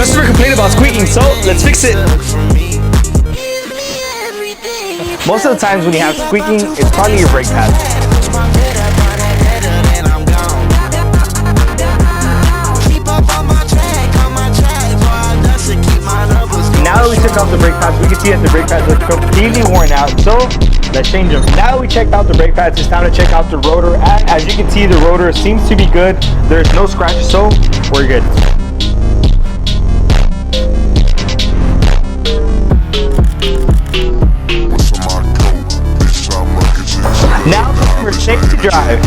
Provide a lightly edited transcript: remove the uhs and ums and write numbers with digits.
Customer complained about squeaking, so let's fix it. Most of the times when you have squeaking, it's probably your brake pads. Now that we took off the brake pads, we can see that the brake pads are completely worn out, so let's change them. Now that we checked out the brake pads, it's time to check out the rotor. As you can see, the rotor seems to be good. There's no scratches, so we're good. Now we're safe to drive.